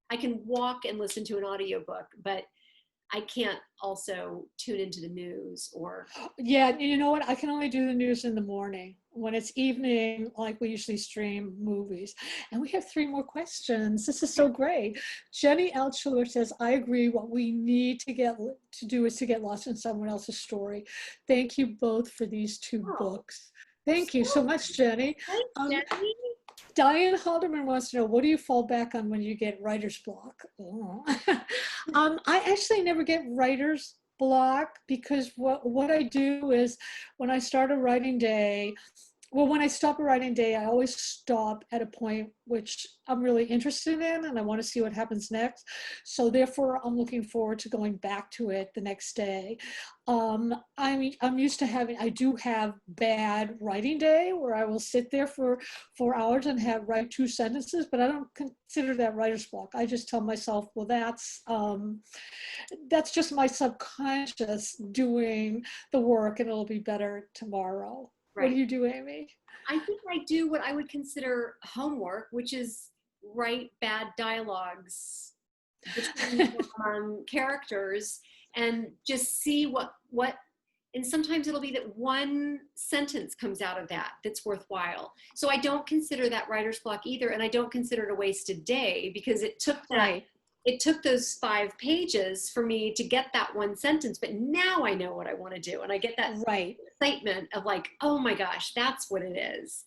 I can walk and listen to an audiobook, but I can't also tune into the news or... Yeah, you know what? I can only do the news in the morning. When it's evening, like, we usually stream movies. And we have 3 more questions. This is so great. Jenny Altschuler says, I agree. What we need to do is to get lost in someone else's story. Thank you both for these 2 books. Thank you so much, Jenny. Thanks, Jenny. Diane Halderman wants to know, what do you fall back on when you get writer's block? Oh. I actually never get writer's block, because what I do is, when I start a writing day, when I stop a writing day, I always stop at a point which I'm really interested in, and I want to see what happens next. So therefore, I'm looking forward to going back to it the next day. I'm used to I do have bad writing day where I will sit there for 4 hours and write 2 sentences, but I don't consider that writer's block. I just tell myself, well, that's just my subconscious doing the work, and it'll be better tomorrow. Right. What do you do, Amy? I think I do what I would consider homework, which is write bad dialogues between characters and just see what, and sometimes it'll be that one sentence comes out of that's worthwhile. So I don't consider that writer's block either, and I don't consider it a wasted day, because it took It took those 5 pages for me to get that one sentence, but now I know what I want to do. And I get that excitement of like, oh my gosh, that's what it is.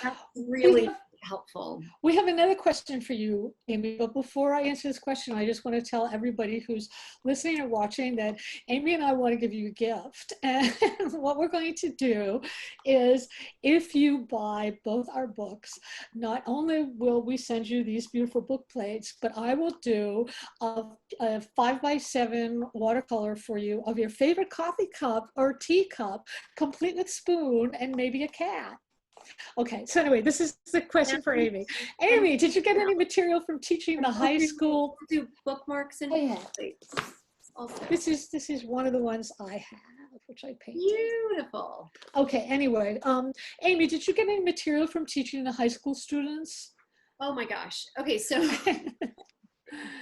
That's really helpful. We have another question for you, Amy, but before I answer this question, I just want to tell everybody who's listening or watching that Amy and I want to give you a gift. And what we're going to do is, if you buy both our books, not only will we send you these beautiful book plates, but I will do a 5x7 watercolor for you of your favorite coffee cup or tea cup, complete with spoon and maybe a cat. Okay, so anyway, this is the question for Amy. Amy, did you get any material from teaching the high school? Do bookmarks and plates also. This is one of the ones I have, which I painted. Beautiful. Okay, anyway, Amy, did you get any material from teaching the high school students? Oh my gosh. Okay, so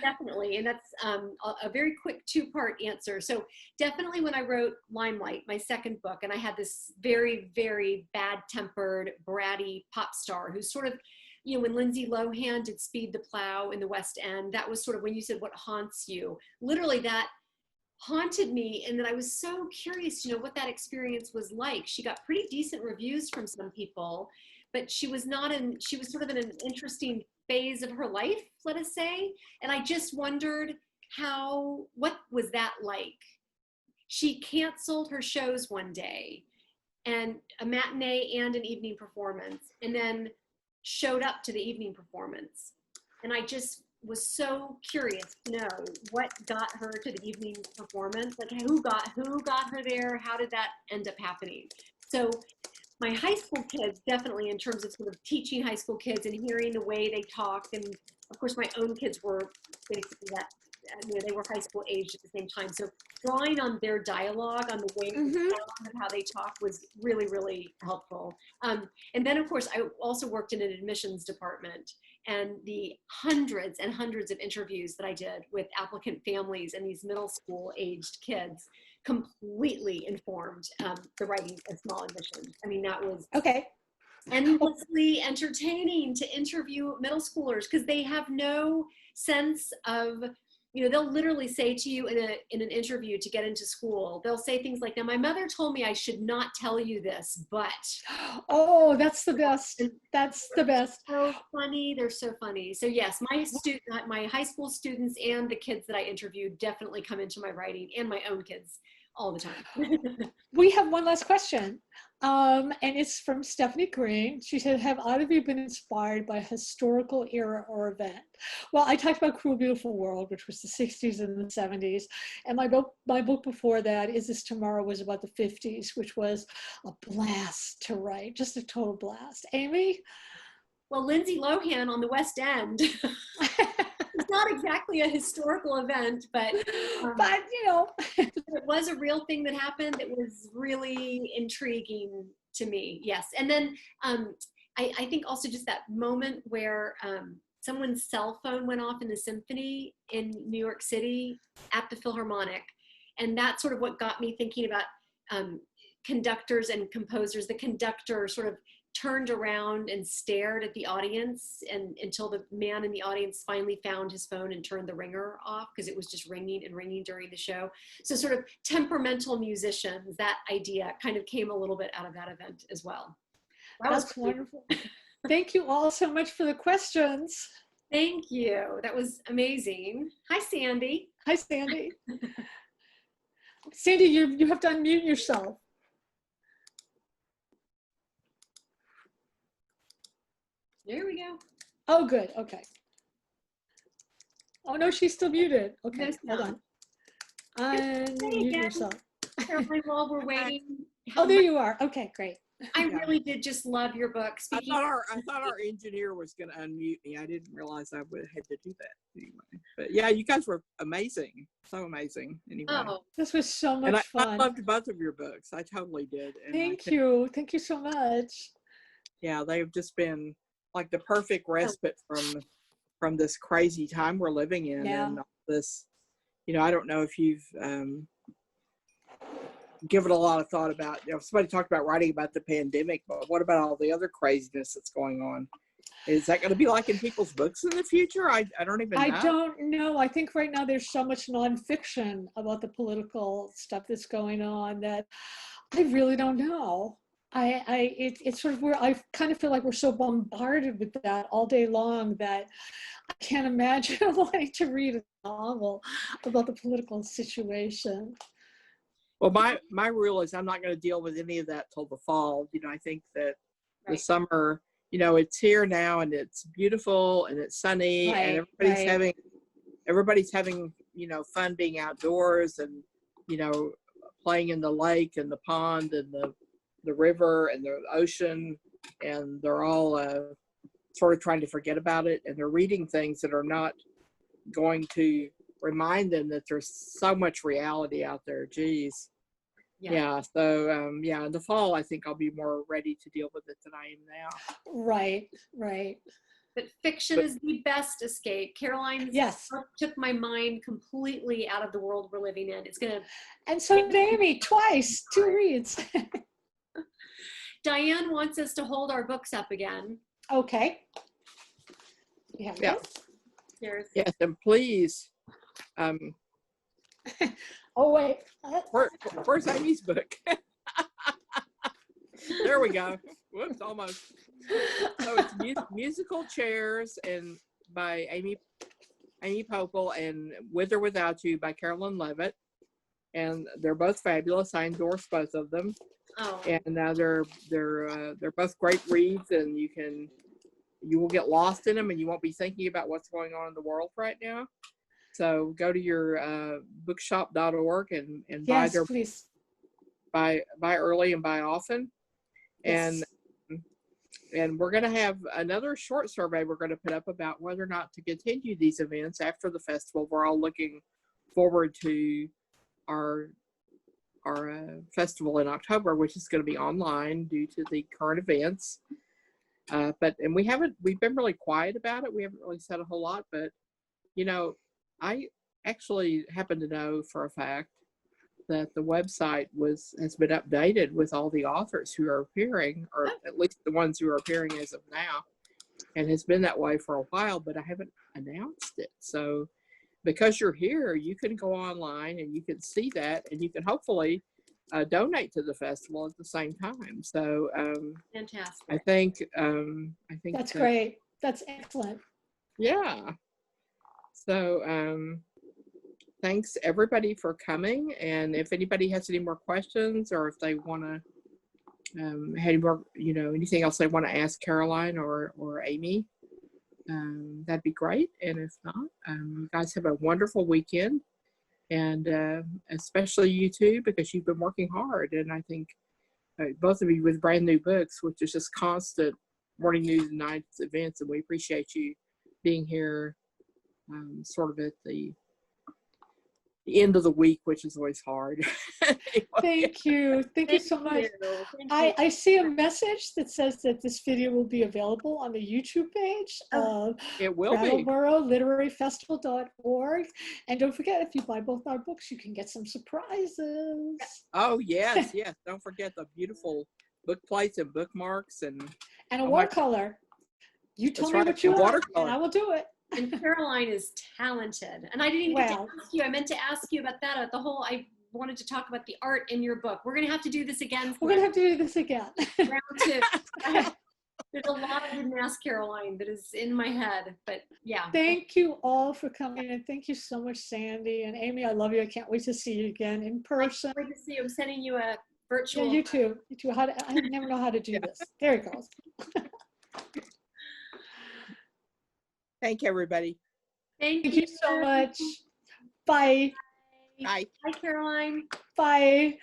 definitely, and that's a very quick two-part answer. So definitely when I wrote Limelight, my second book, and I had this very, very bad-tempered, bratty pop star who's sort of, you know, when Lindsay Lohan did Speed the Plow in the West End, that was sort of when you said what haunts you. Literally that haunted me, and that I was so curious to know what that experience was like. She got pretty decent reviews from some people, but she was sort of in an interesting phase of her life, let us say. And I just wondered what was that like? She canceled her shows one day, and a matinee and an evening performance, and then showed up to the evening performance. And I just was so curious to know what got her to the evening performance, like who got her there, how did that end up happening? So my high school kids, definitely in terms of sort of teaching high school kids and hearing the way they talked, and of course my own kids were basically that, you know, they were high school aged at the same time. So drawing on their dialogue, on the way they sound and how they talk was really, really helpful. And then of course I also worked in an admissions department, and the hundreds and hundreds of interviews that I did with applicant families and these middle school aged kids completely informed the writing of Small Admissions. I mean, that was endlessly entertaining to interview middle schoolers, because they have no sense of, you know, they'll literally say to you in an interview to get into school, they'll say things like, now my mother told me I should not tell you this, but. Oh, that's the best. That's the best. So funny. They're so funny. So yes, my high school students and the kids that I interviewed definitely come into my writing, and my own kids all the time. We have one last question. And it's from Stephanie Green. She said, have either of you been inspired by a historical era or event? Well, I talked about Cruel Beautiful World, which was the 60s and the 70s. And my book before that, Is This Tomorrow, was about the 50s, which was a blast to write, just a total blast. Amy? Well, Lindsay Lohan on the West End. It's not exactly a historical event, but you know, it was a real thing that happened. It was really intriguing to me. Yes. And then I think also just that moment where someone's cell phone went off in the symphony in New York City at the Philharmonic. And that's sort of what got me thinking about conductors and composers. The conductor sort of turned around and stared at the audience, and until the man in the audience finally found his phone and turned the ringer off, because it was just ringing and ringing during the show. So sort of temperamental musicians, that idea kind of came a little bit out of that event as well. That's wonderful. Thank you all so much for the questions. Thank you. That was amazing. Hi, Sandy. Hi, Sandy. Sandy, you have to unmute yourself. There we go. Oh, good. Okay. Oh, no, she's still muted. Okay, No, hold on. Unmute yourself. Carolyn, while we're waiting. Oh, there you are. Okay, great. I really did just love your book. I thought our engineer was going to unmute me. I didn't realize I would have had to do that anyway. But yeah, you guys were amazing. So amazing. Anyway. Oh, this was so much fun. I loved both of your books. I totally did. And Thank you. Thank you so much. Yeah, they've just been like the perfect respite from this crazy time we're living in. Yeah. And all this, you know, I don't know if you've given a lot of thought about, you know, somebody talked about writing about the pandemic, but what about all the other craziness that's going on? Is that going to be like in people's books in the future? I don't even know. I don't know. I think right now there's so much nonfiction about the political stuff that's going on that I really don't know. It's sort of where I kind of feel like we're so bombarded with that all day long that I can't imagine wanting to read a novel about the political situation. Well, my rule is I'm not going to deal with any of that till the fall. You know, I think that the Right. summer, you know, it's here now and it's beautiful and it's sunny and Right. everybody's having, you know, fun being outdoors and, you know, playing in the lake and the pond and the river and the ocean, and they're all sort of trying to forget about it, and they're reading things that are not going to remind them that there's so much reality out there. Geez. Yeah. So yeah, in the fall, I think I'll be more ready to deal with it than I am now. Right. Right. But fiction is the best escape. Caroline's Yes. book took my mind completely out of the world we're living in. It's gonna. And so did Amy, twice, 2 reads. Diane wants us to hold our books up again. Okay. Yeah. Here's. Yes, and please. Oh wait. Where's Amy's book? There we go. Whoops, almost. So it's musical chairs and by Amy Poeppel, and With or Without You by Carolyn Levitt, and they're both fabulous. I endorse both of them. Oh. And now they're both great reads, and you will get lost in them, and you won't be thinking about what's going on in the world right now. So go to your bookshop.org and buy Yes, their please. buy early and buy often. Yes. And we're going to have another short survey we're going to put up about whether or not to continue these events after the festival. We're all looking forward to our festival in October, which is going to be online due to the current events. We've been really quiet about it. We haven't really said a whole lot, but you know, I actually happen to know for a fact that the website has been updated with all the authors who are appearing, or at least the ones who are appearing as of now, and has been that way for a while, but I haven't announced it. So because you're here, you can go online and you can see that, and you can hopefully donate to the festival at the same time. So Fantastic. I think That's great. That's excellent. Yeah. So thanks everybody for coming. And if anybody has any more questions, or if they want to have any more, you know, anything else they want to ask Caroline or Amy, that'd be great. And if not, you guys have a wonderful weekend, and especially you two, because you've been working hard. And I think both of you with brand new books, which is just constant morning news and night events, and we appreciate you being here sort of at the end of the week, which is always hard. Anyway. Thank you. Thank you so much. I see a message that says that this video will be available on the YouTube page of It will be. Brattleboro Literary Festival.org. And don't forget, if you buy both our books, you can get some surprises. Oh, yes, yes. Don't forget the beautiful book plates and bookmarks and a watercolor. You told me right, what you want, watercolor. and I will do it. And Caroline is talented. And I didn't even get to ask you. I meant to ask you about that. I wanted to talk about the art in your book. We're going to have to do this again. We're going to have to do this again. Round 2. There's a lot I didn't ask Caroline that is in my head. But yeah. Thank you all for coming. And thank you so much, Sandy. And Amy, I love you. I can't wait to see you again in person. I can't wait to see you. I'm sending you a virtual. Yeah, you too. You too. I never know how to do this. There it goes. Thank you, everybody. Thank you so much. Bye. Bye. Bye, Caroline. Bye.